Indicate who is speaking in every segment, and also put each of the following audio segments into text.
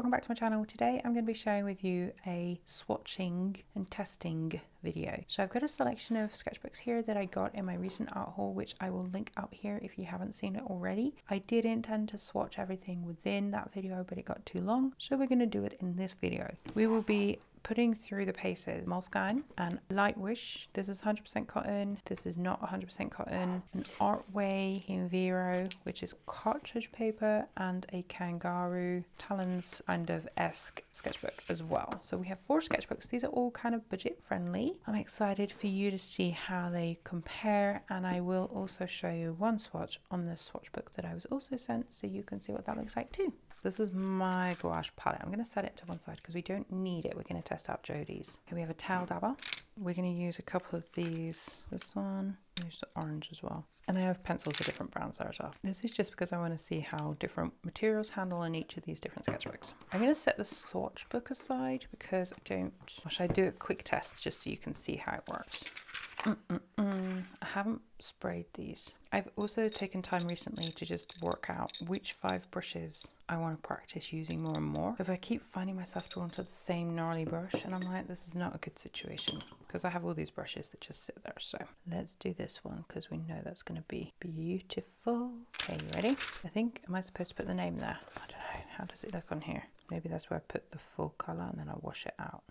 Speaker 1: welcome back to my channel. Today I'm going to be sharing with you a swatching and testing video. So I've got a selection of sketchbooks here that I got in my recent art haul, which I will link up here if you haven't seen it already. I did intend to swatch everything within that video, but it got too long, so we're going to do it in this video. We will be putting through the paces Moleskine and Lightwish. This is 100% cotton. This is not 100% cotton. An Artway in Vero, which is cartridge paper, and a Kangaroo Talons kind of esque sketchbook as well. So we have 4 sketchbooks. These are all kind of budget friendly. I'm excited for you to see how they compare, and I will also show you one swatch on the swatch book that I was also sent, so you can see what that looks like too. This is my gouache palette. I'm going to set it to one side because we don't need it. We're going to test out Jodie's. Here we have a towel dabber. We're going to use a couple of these. This one, use the orange as well. And I have pencils of different browns there as well. This is just because I want to see how different materials handle in each of these different sketchbooks. I'm going to set the swatch book aside because I do a quick test just so you can see how it works. I haven't sprayed these. I've also taken time recently to just work out which 5 brushes I want to practice using more and more, because I keep finding myself drawn to the same gnarly brush, and I'm like, this is not a good situation because I have all these brushes that just sit there. So let's do this one because we know that's going to be beautiful. Okay, you ready? I think, am I supposed to put the name there? I don't know. How does it look on here? Maybe that's where I put the full colour and then I wash it out.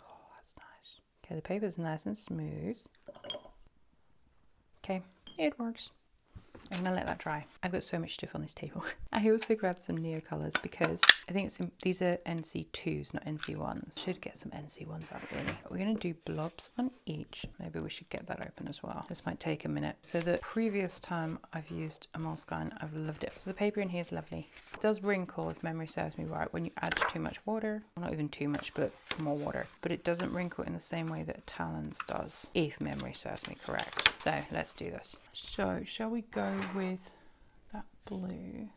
Speaker 1: Oh, that's nice. Okay, the paper's nice and smooth. Okay, it works. I'm gonna let that dry. I've got so much stuff on this table. I also grabbed some Neocolors because I think these are NC2s, not NC1s. Should get some NC1s out really. We're gonna do blobs on each. Maybe we should get that open as well. This might take a minute. So the previous time I've used a Moleskine, I've loved it. So the paper in here is lovely. It does wrinkle, if memory serves me right, when you add too much water. Well, not even too much, but more water. But it doesn't wrinkle in the same way that Talons does, if memory serves me correct. So let's do this. So shall we go with that blue?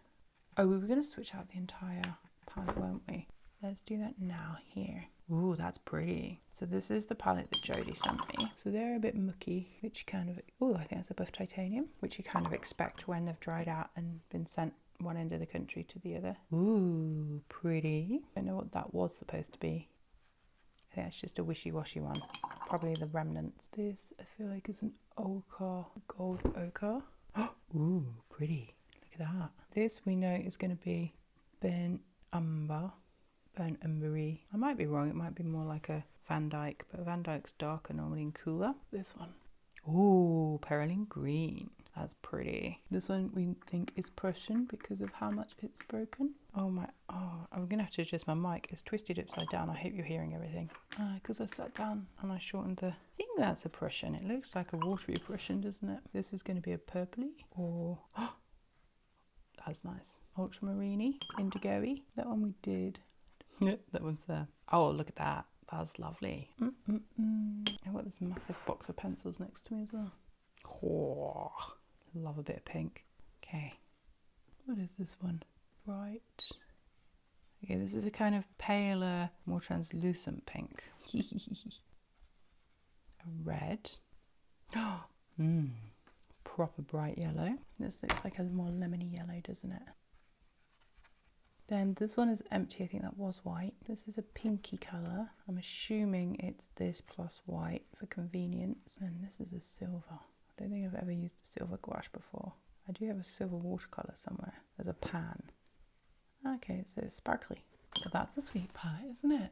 Speaker 1: Oh, we were going to switch out the entire palette, weren't we? Let's do that now here. Ooh, that's pretty. So this is the palette that Jodie sent me. So they're a bit mucky, which kind of, oh, I think that's a buff titanium, which you kind of expect when they've dried out and been sent one end of the country to the other. Ooh, pretty. I don't know what that was supposed to be. I think it's just a wishy-washy one. Probably the remnants. This, I feel like, is an ochre, gold ochre. Ooh, pretty. Look at that. This we know is going to be burnt umber, burnt umbery. I might be wrong. It might be more like a Van Dyke, but Van Dyke's darker normally and cooler. This one. Ooh, Pearline green. That's pretty. This one we think is Prussian because of how much it's broken. Oh my, oh, I'm gonna have to adjust my mic. It's twisted upside down. I hope you're hearing everything. Because I sat down and I shortened the, I think that's a Prussian. It looks like a watery Prussian, doesn't it? This is gonna be a purpley or, oh, that's nice. Ultramarine-y, indigo-y. That one we did. That one's there. Oh, look at that. That's lovely. I've got this massive box of pencils next to me as well. Oh, love a bit of pink. Okay, what is this one? Bright. Okay, this is a kind of paler, more translucent pink. A red. Proper bright yellow. This looks like a more lemony yellow, doesn't it? Then this one is empty. I think that was white. This is a pinky colour. I'm assuming it's this plus white for convenience. And this is a silver. I don't think I've ever used a silver gouache before. I do have a silver watercolour somewhere. There's a pan. Okay, so it's sparkly. But that's a sweet palette, isn't it?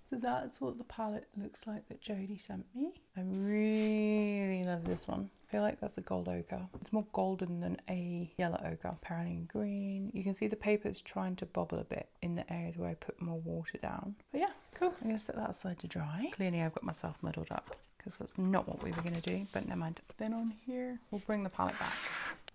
Speaker 1: So that's what the palette looks like that Jodie sent me. I really love this one. I feel like that's a gold ochre. It's more golden than a yellow ochre. Pearline green. You can see the paper is trying to bobble a bit in the areas where I put more water down. But yeah, cool. I'm going to set that aside to dry. Clearly I've got myself muddled up because that's not what we were going to do, but never mind. Then on here, we'll bring the palette back.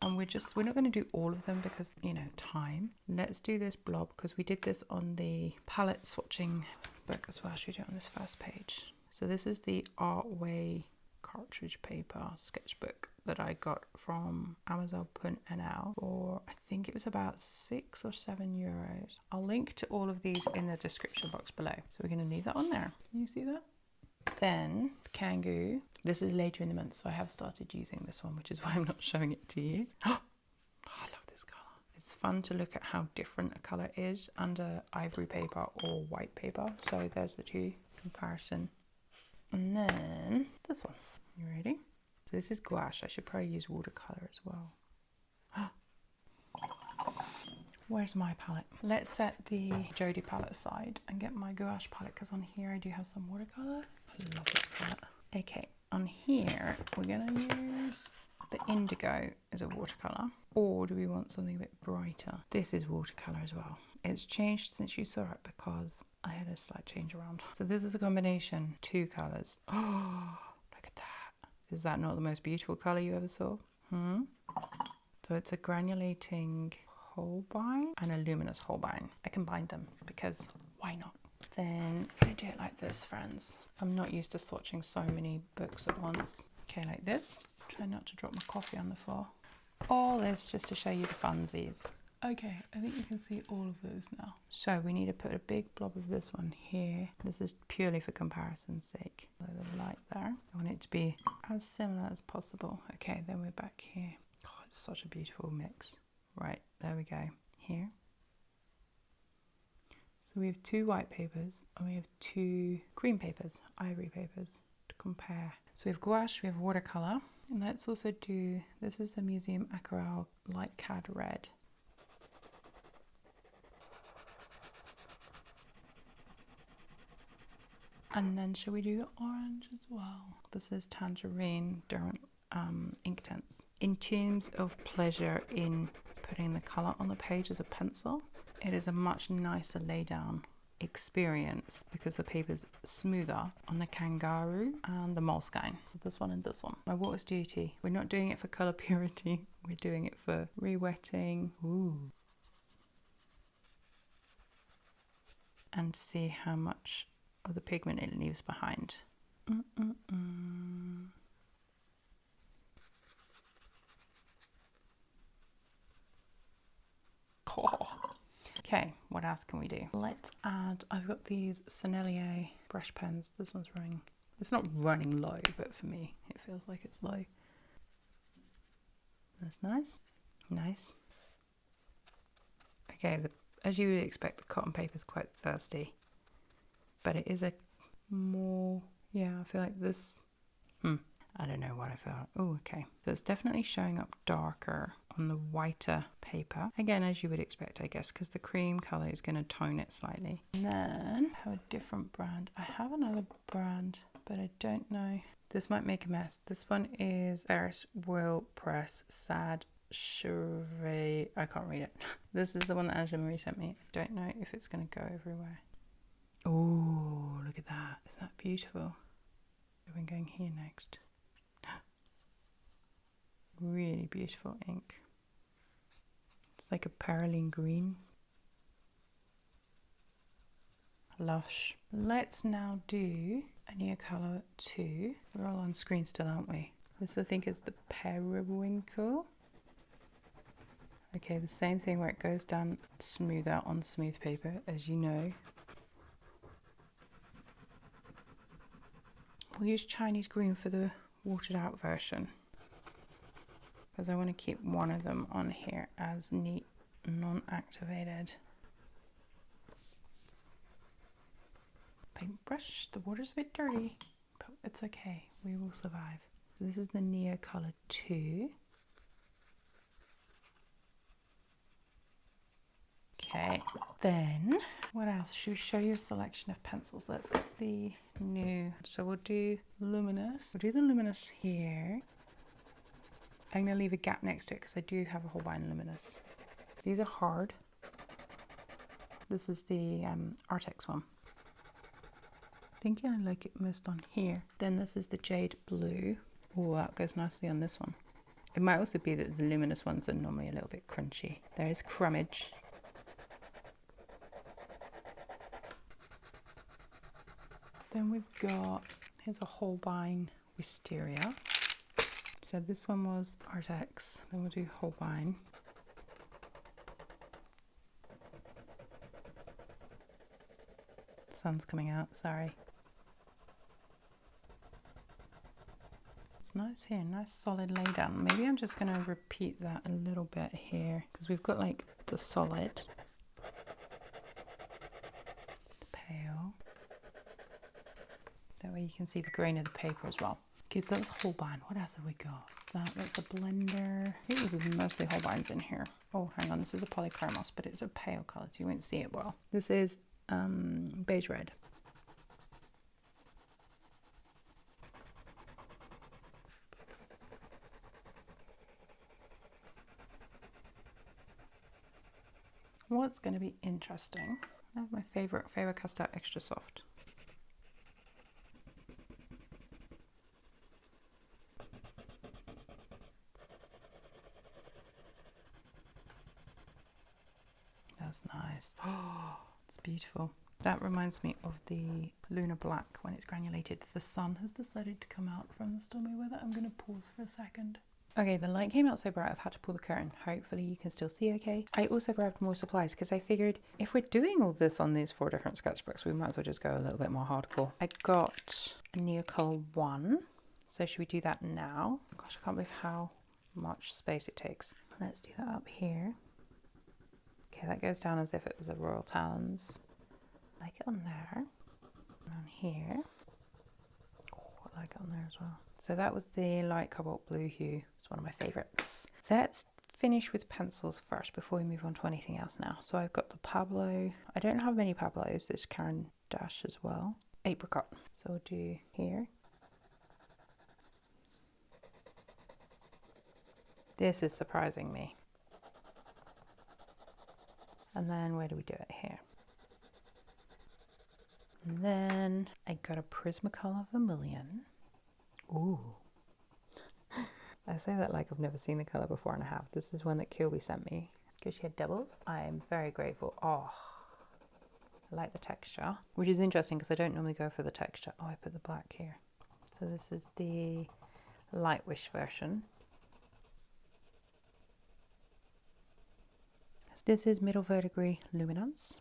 Speaker 1: And we're not going to do all of them because, you know, time. Let's do this blob because we did this on the palette swatching book as well. Should we do it on this first page? So this is the Artway cartridge paper sketchbook that I got from Amazon.nl for, I think it was about 6 or 7 euros. I'll link to all of these in the description box below. So we're going to leave that on there. Can you see that? Then Kangoo. This is later in the month, so I have started using this one, which is why I'm not showing it to you. Oh, I love this colour. It's fun to look at how different a colour is under ivory paper or white paper. So there's the two comparison. And then this one. You ready? So this is gouache. I should probably use watercolour as well. Where's my palette? Let's set the Jodie palette aside and get my gouache palette, because on here I do have some watercolour. I love this palette. Okay, on here we're gonna use the indigo as a watercolour, or do we want something a bit brighter? This is watercolour as well. It's changed since you saw it because I had a slight change around. So this is a combination, two colours. Oh, look at that. Is that not the most beautiful colour you ever saw? So it's a granulating Holbein and a luminous Holbein. I combined them because why not? Then I'm gonna do it like this, friends. I'm not used to swatching so many books at once. Okay, like this. Try not to drop my coffee on the floor. All this just to show you the funsies. Okay, I think you can see all of those now. So we need to put a big blob of this one here. This is purely for comparison's sake. A little light there. I want it to be as similar as possible. Okay, then we're back here. Oh, it's such a beautiful mix. Right, there we go. Here. So we have two white papers and we have two cream papers, ivory papers to compare. So we have gouache, we have watercolour. And let's also do, this is the Museum Aquarelle Light Cad Red. And then shall we do the orange as well? This is Tangerine Durant Inktense. In terms of pleasure in putting the colour on the page as a pencil, it is a much nicer lay down experience because the paper's smoother on the Kangaroo and the Moleskine. This one and this one. My Water's Duty. We're not doing it for colour purity. We're doing it for re-wetting. Ooh. And see how much of the pigment it leaves behind. Oh. Okay, what else can we do? Let's add, I've got these Sennelier brush pens. This one's running, it's not running low, but for me, it feels like it's low. That's nice. Nice. Okay, as you would expect, the cotton paper is quite thirsty. But it is a more, yeah, I feel like this, I don't know what I felt. Oh, okay. So it's definitely showing up darker on the whiter paper. Again, as you would expect, I guess, because the cream colour is going to tone it slightly. And then I have a different brand. I have another brand, but I don't know. This might make a mess. This one is Ferris Wheel Press Sad Chevet. I can't read it. This is the one that Angela Marie sent me. I don't know if it's going to go everywhere. Oh, look at that. Isn't that beautiful? I'm going here next. Really beautiful ink. It's like a Paraline green. Lush. Let's now do a Neocolor 2. We're all on screen still, aren't we? This I think is the Periwinkle. Okay, the same thing where it goes down smoother on smooth paper, as you know. We'll use Chinese green for the watered out version, because I want to keep one of them on here as neat, non-activated. Paintbrush, the water's a bit dirty, but it's okay, we will survive. So this is the Neocolor 2. Okay, then what else? Should we show you a selection of pencils? Let's get the new, so we'll do luminous. We'll do the luminous here. I'm going to leave a gap next to it because I do have a Holbein luminous. These are hard. This is the Artex one. I think I like it most on here. Then this is the Jade Blue. Oh, that goes nicely on this one. It might also be that the luminous ones are normally a little bit crunchy. There is Crummage. Then we've got, here's a Holbein Wisteria. So this one was Artex, then we'll do Holbein. Sun's coming out, sorry. It's nice here, nice solid lay down. Maybe I'm just going to repeat that a little bit here, because we've got like the solid, the pale. That way you can see the grain of the paper as well. Okay, so that's Holbein. What else have we got? That's a blender. I think this is mostly Holbeins in here. Oh, hang on, this is a polychromos, but it's a pale colour, so you won't see it well. This is beige red. What's going to be interesting? I have my favourite Faber-Castell Extra Soft. That's nice. Oh, it's beautiful. That reminds me of the Lunar Black when it's granulated. The sun has decided to come out from the stormy weather. I'm going to pause for a second. Okay, the light came out so bright I've had to pull the curtain. Hopefully you can still see okay. I also grabbed more supplies because I figured if we're doing all this on these 4 different sketchbooks, we might as well just go a little bit more hardcore. I got a Neocolor 1. So should we do that now? Gosh, I can't believe how much space it takes. Let's do that up here. Okay, that goes down as if it was a Royal Talons. I like it on there. On here. Oh, I like it on there as well. So that was the light cobalt blue hue. It's one of my favourites. Let's finish with pencils first before we move on to anything else now. So I've got the Pablo. I don't have many Pablos. There's Caran d'Ache as well. Apricot. So we'll do here. This is surprising me. And then where do we do it? Here. And then I got a Prismacolor Vermilion. Ooh. I say that like I've never seen the colour before, and I have. This is one that Kilby sent me because she had doubles. I'm very grateful. Oh, I like the texture, which is interesting because I don't normally go for the texture. Oh, I put the black here. So this is the Light Wish version. This is Middle Verdigris Luminance.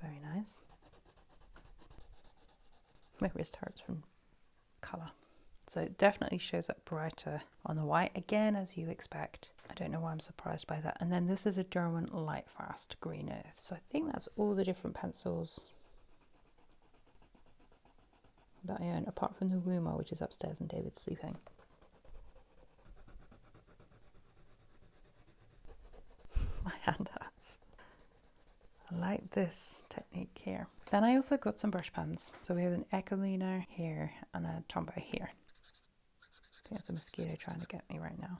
Speaker 1: Very nice. My wrist hurts from colour. So it definitely shows up brighter on the white, again as you expect. I don't know why I'm surprised by that. And then this is a Derwent Lightfast Green Earth. So I think that's all the different pencils that I own, apart from the Wuma, which is upstairs and David's sleeping. My hand hurts. I like this technique here. Then I also got some brush pens. So we have an Echolina here and a Tombow here. I think it's a mosquito trying to get me right now.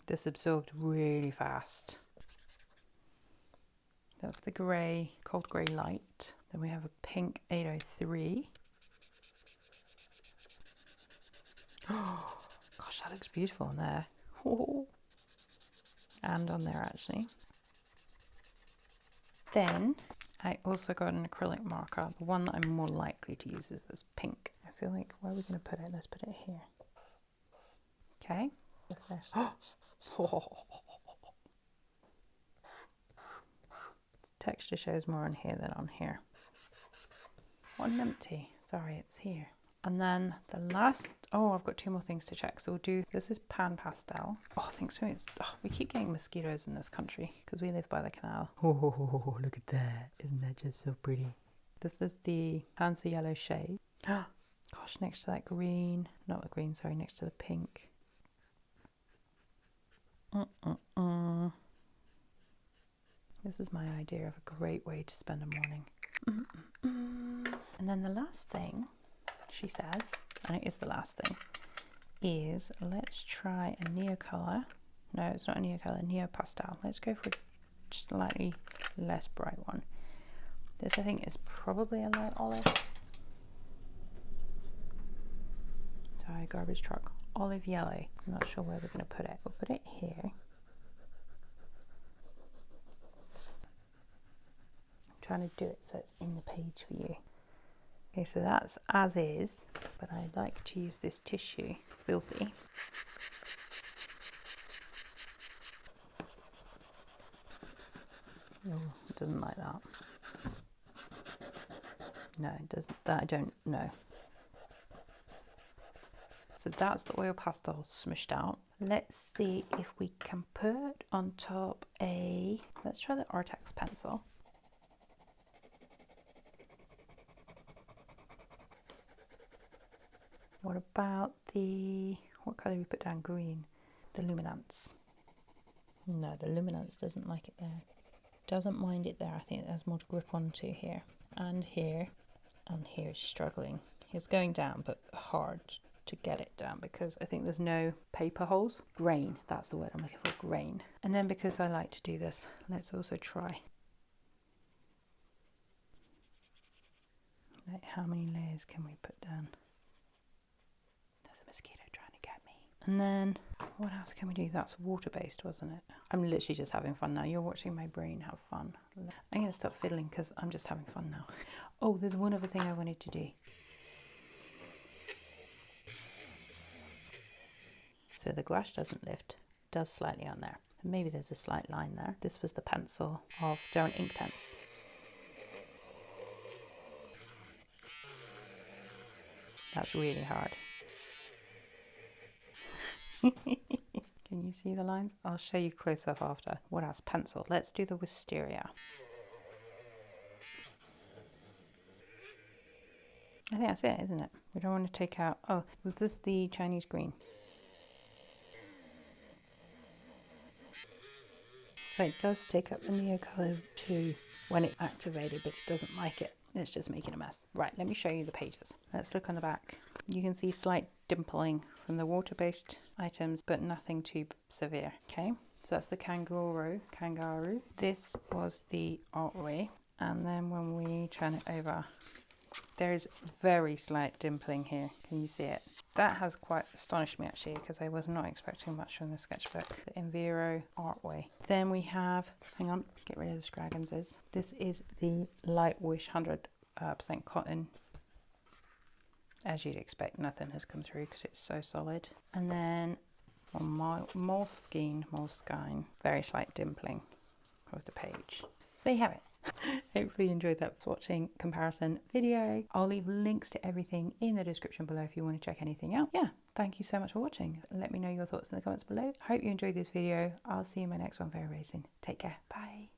Speaker 1: This absorbed really fast. That's the grey, cold grey light. Then we have a pink 803. Oh, gosh, that looks beautiful on there. Oh. And on there actually. Then I also got an acrylic marker. The one that I'm more likely to use is this pink. I feel like, where are we going to put it? Let's put it here. Okay. Oh. Texture shows more on here than on here. What an empty. Sorry, it's here. And then the last, oh, I've got 2 more things to check. So we'll do, this is Pan Pastel. Oh, thanks for it. Oh, we keep getting mosquitoes in this country because we live by the canal. Oh, look at that. Isn't that just so pretty? This is the Pansy Yellow shade. Gosh, next to that green, not the green, sorry, next to the pink. This is my idea of a great way to spend a morning. And then the last thing, she says, and it is the last thing, is let's try a Neocolor. No, it's not a Neocolor, Neo Pastel. Let's go for a slightly less bright one. This I think is probably a light olive. Sorry, garbage truck. Olive yellow. I'm not sure where we're going to put it. We'll put it here. I'm trying to do it so it's in the page for you. Okay, so that's as is, but I like to use this tissue, filthy. Oh, it doesn't like that. No, it doesn't. That I don't know. So that's the oil pastel smushed out. Let's see if we can put on top a, let's try the Artex pencil. What about the, what colour we put down? Green. The Luminance. No, the Luminance doesn't like it there. Doesn't mind it there. I think it has more to grip onto here. And here. And here is struggling. It's going down, but hard to get it down because I think there's no paper holes. Grain, that's the word I'm looking for, grain. And then because I like to do this, let's also try. Like, how many layers can we put down? There's a mosquito trying to get me. And then what else can we do? That's water-based, wasn't it? I'm literally just having fun now. You're watching my brain have fun. I'm going to stop fiddling because I'm just having fun now. Oh, there's one other thing I wanted to do. So the gouache doesn't lift, it does slightly on there. And maybe there's a slight line there. This was the pencil of Derwent Inktense. That's really hard. Can you see the lines? I'll show you close up after. What else? Pencil. Let's do the wisteria. I think that's it, isn't it? We don't want to take out... Oh, was this the Chinese green? So it does take up the Neocolor too when it's activated, but it doesn't like it. It's just making a mess. Right, let me show you the pages. Let's look on the back. You can see slight dimpling from the water-based items, but nothing too severe. Okay, so that's the kangaroo. This was the artway, and then when we turn it over, there is very slight dimpling here. Can you see it? That has quite astonished me actually, because I was not expecting much from the sketchbook. The Enviro Artway. Then we have, hang on, get rid of the scraggonses. This is the Light Wish 100% cotton. As you'd expect, nothing has come through because it's so solid. And then Moleskine, very slight dimpling of the page. So there you have it. Hopefully you enjoyed that swatching comparison video. I'll leave links to everything in the description below if you want to check anything out. Yeah, thank you so much for watching. Let me know your thoughts in the comments below. Hope you enjoyed this video. I'll see you in my next one very, very soon. Take care. Bye.